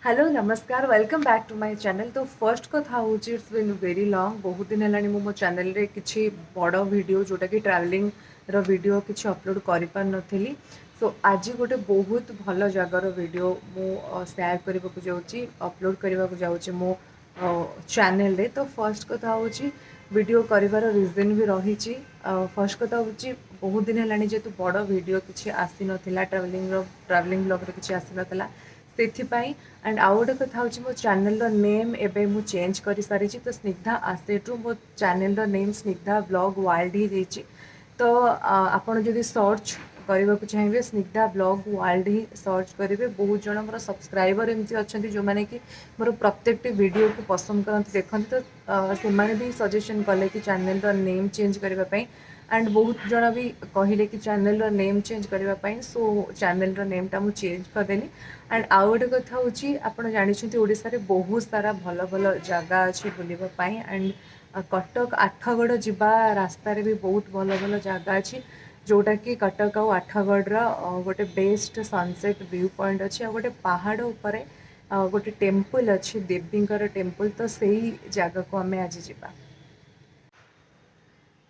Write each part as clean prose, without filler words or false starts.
Hello नमस्कार welcome back to my channel. तो first कथा हूँ इट्स बीन वेरी लॉन्ग बहुत दिन है मो चैनल रे किसी बड़ वीडियो जोटा कि ट्रैवलिंग रो वीडियो किसी अपलोड कर पार नथिली। सो आज गोटे बहुत भल जगार वीडियो मु शेयर करने को जाऊँगी अपलोड करने को जाऊँगी मो चैनल रे। तो फर्स्ट कथा हूँ वीडियो करिवार रीजन भी रही। फर्स्ट कथा हूँ बहुत दिन है जेहेतु बड़ वीडियो किसी आसी नाला ट्रैवलिंग ब्लॉग रे किसी आसी नाला से एंड आउ गोटे कथा हूँ मो चैनल नेम एवं मु चेंज कर सारी। तो स्निग्धा आसेट्रु मो channel name Snigdha blog world ही देछि। तो आपड़ जदि सर्च करने को चाहिए स्निग्धा ब्लॉग वर्ल्ड ही सर्च करेंगे। बहुत जन मोर सब्सक्राइबर एमती अच्छा जो मैंने कि मोर प्रत्येक वीडियो को पसंद करते देखते। तो से भी सजेशन कले कि चैनल नेम चेंज करने एंड बहुत जन भी कहले कि चैनल नेम चेंज करने। सो चैनल नेम टा मुझे चेंज करदेली। एंड आउ गोटे कथा हूँ आपड़ जानते ओडिशा रे बहुत सारा भल भल जगह अच्छी बुलवाई एंड कटक आठगढ़ जावा रास्तार भी बहुत भल भल जगह अच्छी जोटा कि कटक आउ आठगढ़ गोटे बेस्ट सनसेट व्यू पॉइंट अच्छी आ गोटे पहाड़ उपर गोटे टेम्पल अच्छी देवींकर टेम्पल। तो सही जगह को आम आज जावा।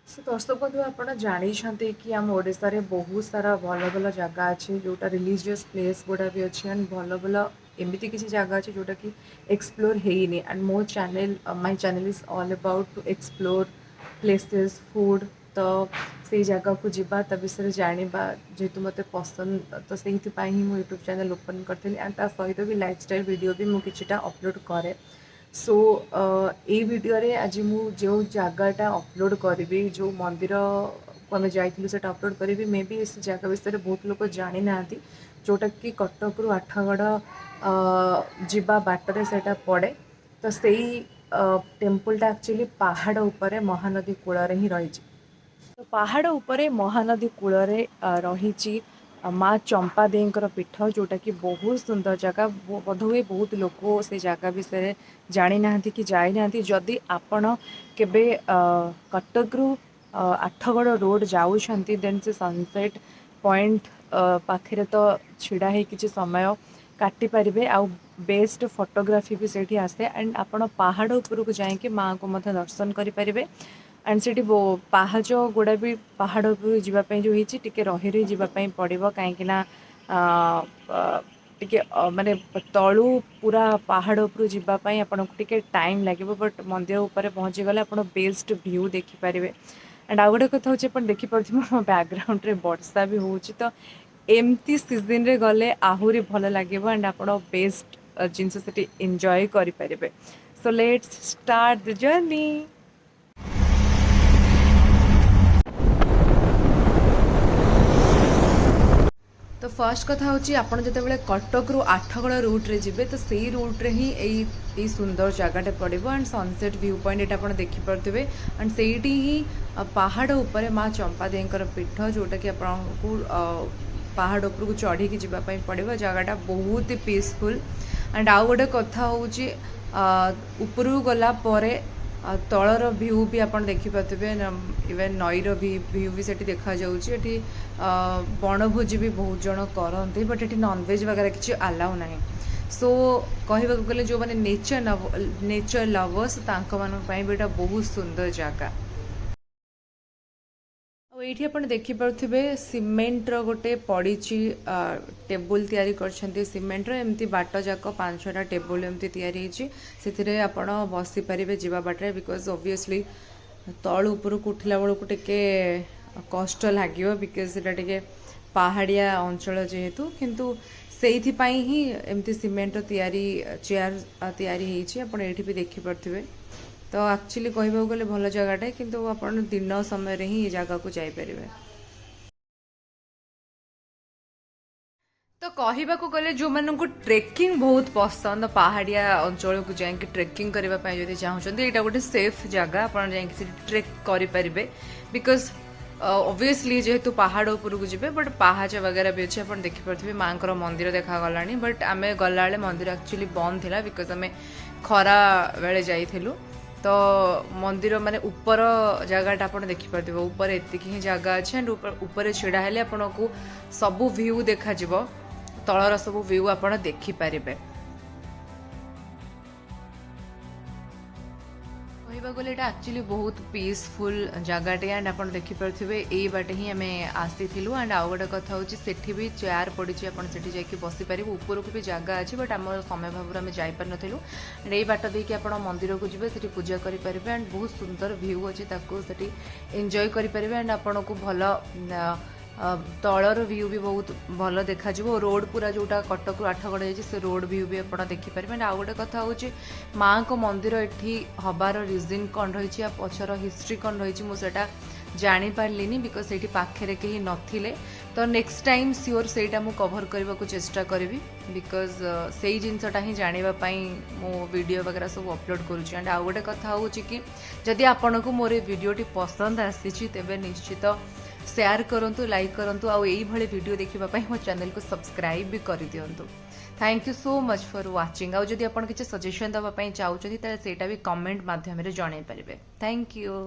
सो दर्शक बंधु आपड़ जानते कि आम ओडिशा रे बहुत सारा भल भल जगह अच्छे जोटा रिलीजियस प्लेस गुड़ा भी अच्छे एंड भल भल एमती किसी जगह अच्छे जोटा कि एक्सप्लोर हैनी। एंड मो channel my channel is all about to explore places food. तो से जगह को जीवा ता विषय जाना जेहेतु मत पसंद तो से ही मो यूट्यूब चैनल ओपन करी एंड ता सहित भी लाइफस्टाइल वीडियो भी मुझे किछिटा अपलोड करे। सो ये वीडियो रे आज मु जो जगहटा अपलोड करी जो मंदिर को आम जाइलु से अपलोड करी मे बी इस जगह विषय में बहुत लोग जानी ना जोटा कि कटक रु आठगढ़ जीवा बाटर से पड़े। तो से टेम्पलटा एक्चुअली पहाड़ उपरे महानदी कूल ही रही। तो पहाड़ उपरे महानदी कूल रही माँ चंपा देईंकर पीठ जोटा कि बहुत सुंदर जगह बोधहुए बहुत लोग से जगह विषय जानी ना कि जाई ना। जदि आपण केबे कटक रु आठगढ़ रोड जाऊँगी देन से सनसेट पॉइंट पाखे तो छिड़ा है किसी समय काटी पारे आउ बेस्ट फोटोग्राफी भी सेठी आसे एंड आपण पहाड़ उपरକୁ जाइए माँ को मत दर्शन करें। एंड से पाहाच गुड़ा भी पहाड़ उपरକୁ जीवाई जो होती टे रही रही जावाई पड़ो कहीं टे माने तलू पूरा पहाड़ उपरକୁ जीवाई आपको टे टाइम लगे बट मंदिर उपर पहुँची गले आप बेस्ट व्यू देखिपारे। एंड आउ गोटे कथा हूँ देखिपे मो बैकग्राउंड रे वर्षा भी हो। तो एमती सीजन रे गले आहुरी भल लगे एंड आप बेस्ट जिनस से एंजॉय करें। So let's start the journey. तो फर्स्ट कथा हूँ आपड़ जो कटक रु आठगढ़ रूट्रे जी तो से रूट्रे ही यही सुंदर जगहटे पड़ो एंड सनसेट व्यू पॉइंट ये आप देखिपे एंड से ही पहाड़ उपर माँ चंपा देईंकर पीठ जोटा कि आपको पहाड़ उपरକୁ चढ़ी जावाई पड़ो जगहटा बहुत पीसफुल। एंड आउ गोटे कथा हूँ उपरକୁ गला परे तलर व्यू भी आप देखिपे इवेन नईर व्यू भी सेठी देखा जाउछि। बनभोजी भी बहुत जन करते बट ये नॉनवेज वगैरह किसी अलाउ ना। सो कहवाक गले जो मैंने नेचर लवर्स भी बहुत सुंदर जगह। ये आप देखिपे सीमेंटर गोटे पड़ी टेबुल तैयारी कर सीमेंटर एमती बाट जाक 5-6टा टेबुल एमती तैयारी से आप बसीपारे जावा बाटे बिकज ऑब्वियसली तल उपरक उठला बेलू टे कष्ट लगे बिकज टे पहाड़िया अंचल जेहेतु किंतु से ही एमती सीमेंट तैयारी चेयर तैयारी होती भी देखिपे। तो एक्चुअली कहवाक गले भल जगहटे किंतु आप दिन समय ही ये जगह को जापर। तो कहवाक गले जो मानक ट्रेकिंग बहुत पसंद पहाड़िया अंचल को जाकि ट्रेकिंग करने जो चाहते यहाँ गोटे सेफ जगह आप ट्रेक करें बिकज ऑब्वियसली जेहेतु पहाड़ उपरକୁ ଯିବେ बट पाहाच वगैरह भी अच्छे आप देखिपे माँ मंदिर देखागला बट आम गला मंदिर एक्चुअली बंद थी बिकज आम खरा बेले जाइलु। तो मंदिर माने ऊपर जगहटा आप देखिपे ऊपर एतिक ही जगह अच्छे एंड ऊपर छिड़ा हेले आपन को सबू व्यू देखा तलर सबू व्यू आप देखिपारे। कहवा गले एक्चुअली बहुत पीसफुल जगटे एंड आप देखिपे यही बाटे ही आम आसी एंड आउ गोटे कथा हूँ सेठी भी चेयर पड़ी आपड़ी जाकि बसीपर ऊपर को भी जगह अच्छे बट आम समय भाव में जापर नुँ एंड यही बाट देखिए आप मंदिर को जी से पूजा करेंगे एंड बहुत सुंदर भ्यू अच्छे एंजॉय करेंगे एंड आपन को भल तलर व्यू भी बहुत भल देखा रोड पूरा जोटा कटक 8गड़ जाइए से रोड व्यू भी आप देखिपारे एंड आउ गोटे कथा हूँ माँ को मंदिर एठी हबार रिजन कौन रही पछर हिस्ट्री कौन रही मुझे जापारे बिकज से पाखे कहीं नथिले तो नेक्स्ट टाइम सियोर से कवर करने को चेष्टा करी बिकज से जिनसटा ही जानापी मो वीडियो वगैरह सब अपलोड करुँच एंड आउ गोटे कथा हूँ कि जदि आपन को मोर वीडियोटी पसंद आसी तेबे निश्चित शेयर करूँ लाइक करूँ आउ यही वीडियो देखापी मो चैनल को सब्सक्राइब भी कर दिंतु thank you so much for watching आउ जदि आपन किसी सजेशन देवाई चाहते भी कमेंट माध्यम जन पारे थैंक यू।